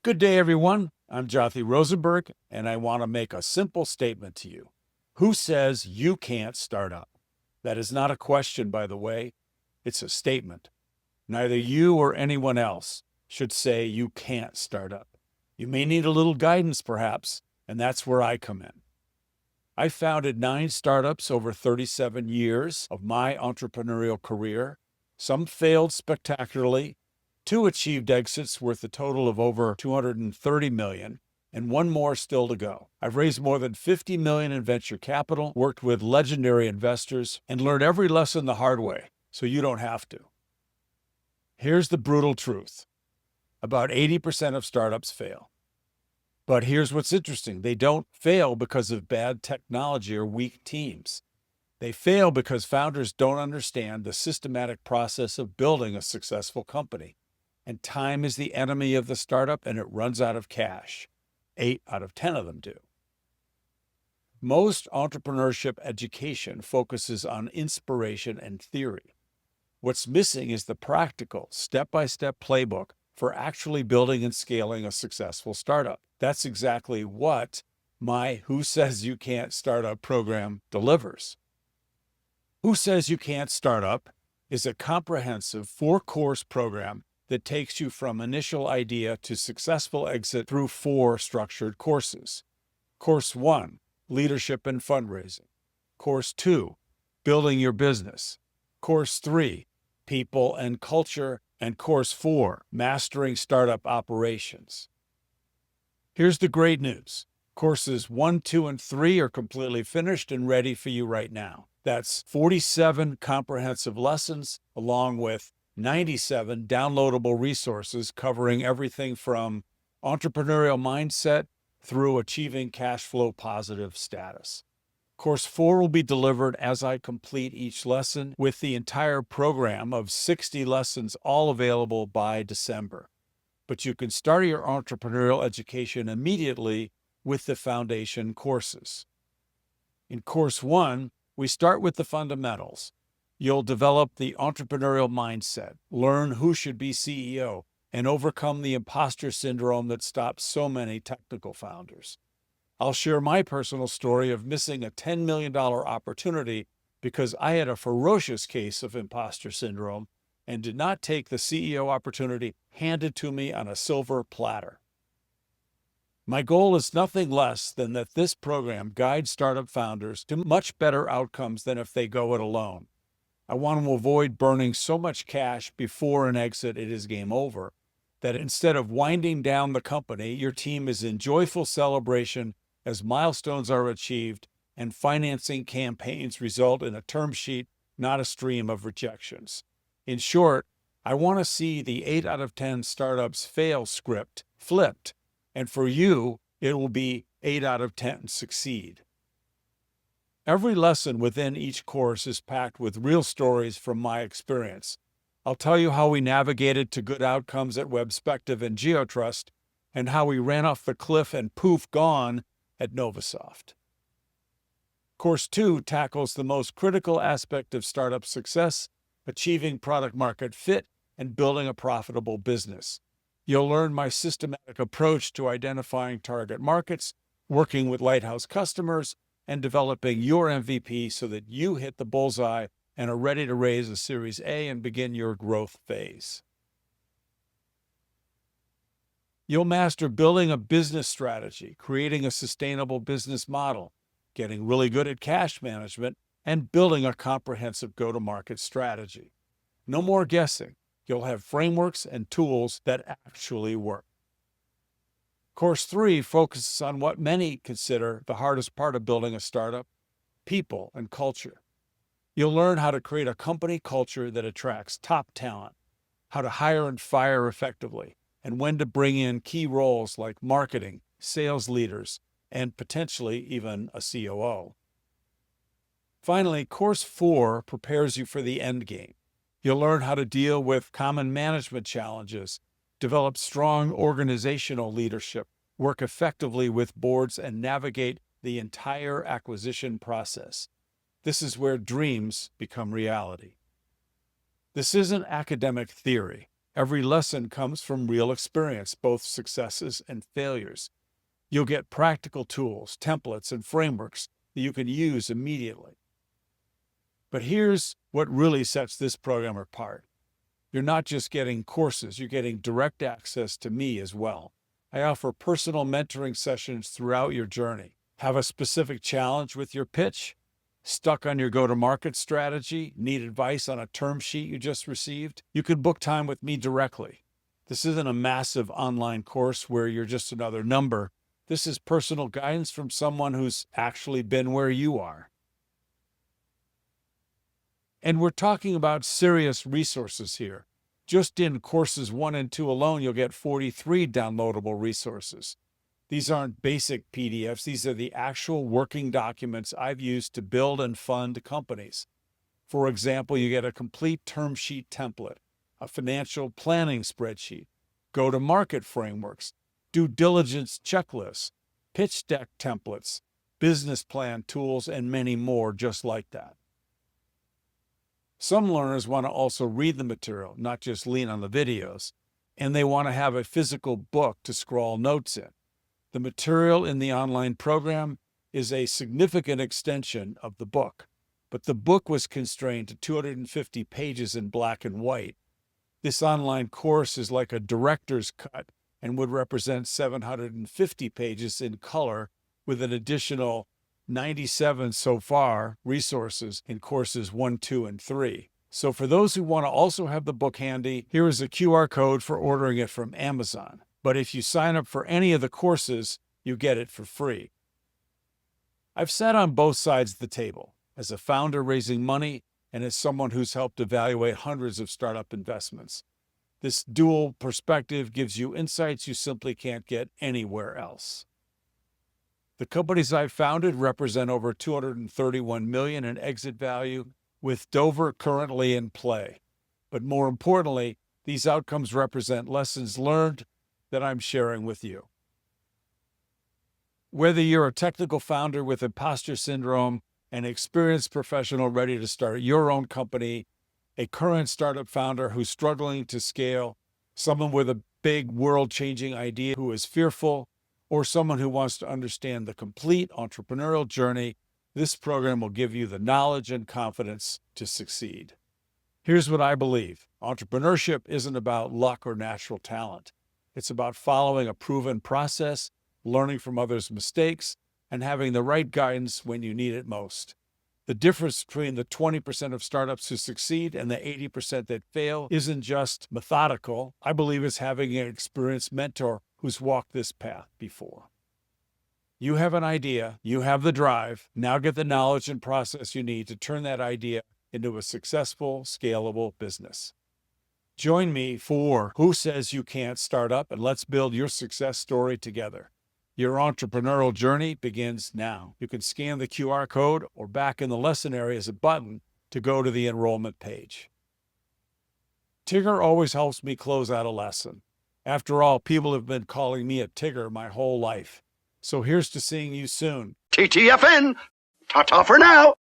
Good day, everyone. I'm Jothy Rosenberg, and I want to make a simple statement to you. Who says you can't start up? That is not a question, by the way. It's a statement. Neither you or anyone else should say you can't start up. You may need a little guidance, perhaps, and that's where I come in. I founded 9 startups over 37 years of my entrepreneurial career. Some failed spectacularly. 2 achieved exits worth a total of over $230 million, and 1 more still to go. I've raised more than $50 million in venture capital, worked with legendary investors, and learned every lesson the hard way, so you don't have to. Here's the brutal truth. About 80% of startups fail. But here's what's interesting. They don't fail because of bad technology or weak teams. They fail because founders don't understand the systematic process of building a successful company. And time is the enemy of the startup, and it runs out of cash. 8 out of 10 of them do. Most entrepreneurship education focuses on inspiration and theory. What's missing is the practical, step-by-step playbook for actually building and scaling a successful startup. That's exactly what my Who Says You Can't Start Up program delivers. Who Says You Can't Start Up is a comprehensive 4-course program that takes you from initial idea to successful exit through 4 structured courses. Course 1, Leadership and Fundraising. Course 2, Building Your Business. Course 3, People and Culture. And Course 4, Mastering Startup Operations. Here's the great news. Courses 1, 2, and 3 are completely finished and ready for you right now. That's 47 comprehensive lessons, along with 97 downloadable resources covering everything from entrepreneurial mindset through achieving cash flow positive status. Course 4 will be delivered as I complete each lesson, with the entire program of 60 lessons all available by December. But you can start your entrepreneurial education immediately with the foundation courses. In Course 1, we start with the fundamentals. You'll develop the entrepreneurial mindset, learn who should be CEO, and overcome the imposter syndrome that stops so many technical founders. I'll share my personal story of missing a $10 million opportunity because I had a ferocious case of imposter syndrome and did not take the CEO opportunity handed to me on a silver platter. My goal is nothing less than that this program guides startup founders to much better outcomes than if they go it alone. I want to avoid burning so much cash before an exit it is game over, that instead of winding down the company, your team is in joyful celebration as milestones are achieved and financing campaigns result in a term sheet, not a stream of rejections. In short, I want to see the 8 out of 10 startups fail script flipped, and for you, it will be 8 out of 10 succeed. Every lesson within each course is packed with real stories from my experience. I'll tell you how we navigated to good outcomes at Webspective and GeoTrust, and how we ran off the cliff and poof, gone at Novasoft. Course 2 tackles the most critical aspect of startup success, achieving product market fit and building a profitable business. You'll learn my systematic approach to identifying target markets, working with lighthouse customers, and developing your MVP so that you hit the bullseye and are ready to raise a Series A and begin your growth phase. You'll master building a business strategy, creating a sustainable business model, getting really good at cash management, and building a comprehensive go-to-market strategy. No more guessing. You'll have frameworks and tools that actually work. Course 3 focuses on what many consider the hardest part of building a startup: people and culture. You'll learn how to create a company culture that attracts top talent, how to hire and fire effectively, and when to bring in key roles like marketing, sales leaders, and potentially even a COO. Finally, Course 4 prepares you for the end game. You'll learn how to deal with common management challenges, develop strong organizational leadership, work effectively with boards, and navigate the entire acquisition process. This is where dreams become reality. This isn't academic theory. Every lesson comes from real experience, both successes and failures. You'll get practical tools, templates, and frameworks that you can use immediately. But here's what really sets this program apart. You're not just getting courses, you're getting direct access to me as well. I offer personal mentoring sessions throughout your journey. Have a specific challenge with your pitch? Stuck on your go-to-market strategy? Need advice on a term sheet you just received? You can book time with me directly. This isn't a massive online course where you're just another number. This is personal guidance from someone who's actually been where you are. And we're talking about serious resources here. Just in courses 1 and 2 alone, you'll get 43 downloadable resources. These aren't basic PDFs. These are the actual working documents I've used to build and fund companies. For example, you get a complete term sheet template, a financial planning spreadsheet, go-to-market frameworks, due diligence checklists, pitch deck templates, business plan tools, and many more just like that. Some learners want to also read the material, not just lean on the videos, and they want to have a physical book to scrawl notes in. The material in the online program is a significant extension of the book, but the book was constrained to 250 pages in black and white. This online course is like a director's cut and would represent 750 pages in color with an additional 97 so far resources in courses 1, 2, and 3. So for those who want to also have the book handy, here is a QR code for ordering it from Amazon. But if you sign up for any of the courses, you get it for free. I've sat on both sides of the table, as a founder raising money and as someone who's helped evaluate hundreds of startup investments. This dual perspective gives you insights you simply can't get anywhere else. The companies I've founded represent over $231 million in exit value, with Dover currently in play. But more importantly, these outcomes represent lessons learned that I'm sharing with you. Whether you're a technical founder with imposter syndrome, an experienced professional ready to start your own company, a current startup founder who's struggling to scale, someone with a big world-changing idea who is fearful, or someone who wants to understand the complete entrepreneurial journey, this program will give you the knowledge and confidence to succeed. Here's what I believe. Entrepreneurship isn't about luck or natural talent. It's about following a proven process, learning from others' mistakes, and having the right guidance when you need it most. The difference between the 20% of startups who succeed and the 80% that fail isn't just methodical. I believe it's having an experienced mentor who's walked this path before. You have an idea, you have the drive, now get the knowledge and process you need to turn that idea into a successful, scalable business. Join me for Who Says You Can't Start Up, and let's build your success story together. Your entrepreneurial journey begins now. You can scan the QR code or back in the lesson area is a button to go to the enrollment page. Tigger always helps me close out a lesson. After all, people have been calling me a Tigger my whole life. So here's to seeing you soon. TTFN! Ta-ta for now!